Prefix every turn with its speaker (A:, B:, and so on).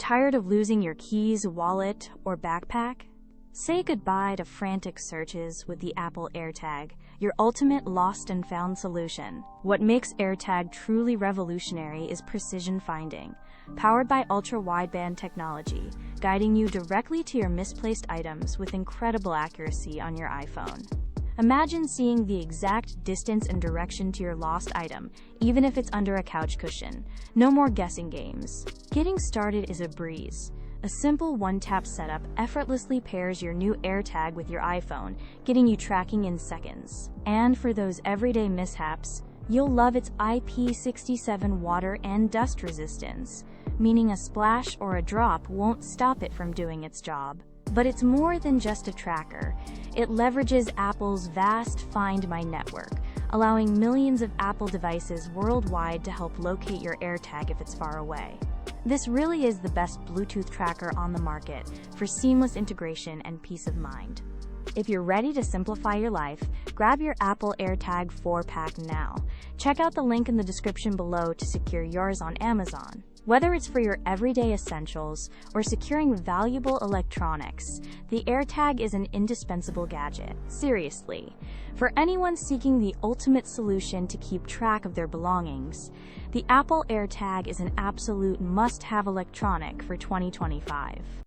A: Tired of losing your keys, wallet, or backpack? Say goodbye to frantic searches with the Apple AirTag, your ultimate lost and found solution. What makes AirTag truly revolutionary is precision finding, powered by Ultra Wideband technology, guiding you directly to your misplaced items with incredible accuracy on your iPhone. Imagine seeing the exact distance and direction to your lost item, even if it's under a couch cushion. No more guessing games. Getting started is a breeze. A simple one-tap setup effortlessly pairs your new AirTag with your iPhone, getting you tracking in seconds. And for those everyday mishaps, you'll love its IP67 water and dust resistance, meaning a splash or a drop won't stop it from doing its job. But it's more than just a tracker. It leverages Apple's vast Find My network, allowing millions of Apple devices worldwide to help locate your AirTag if it's far away. This really is the best Bluetooth tracker on the market for seamless integration and peace of mind. If you're ready to simplify your life, grab your Apple AirTag 4-pack now. Check out the link in the description below to secure yours on Amazon. Whether it's for your everyday essentials or securing valuable electronics, the AirTag is an indispensable gadget. Seriously, for anyone seeking the ultimate solution to keep track of their belongings, the Apple AirTag is an absolute must-have electronic for 2025.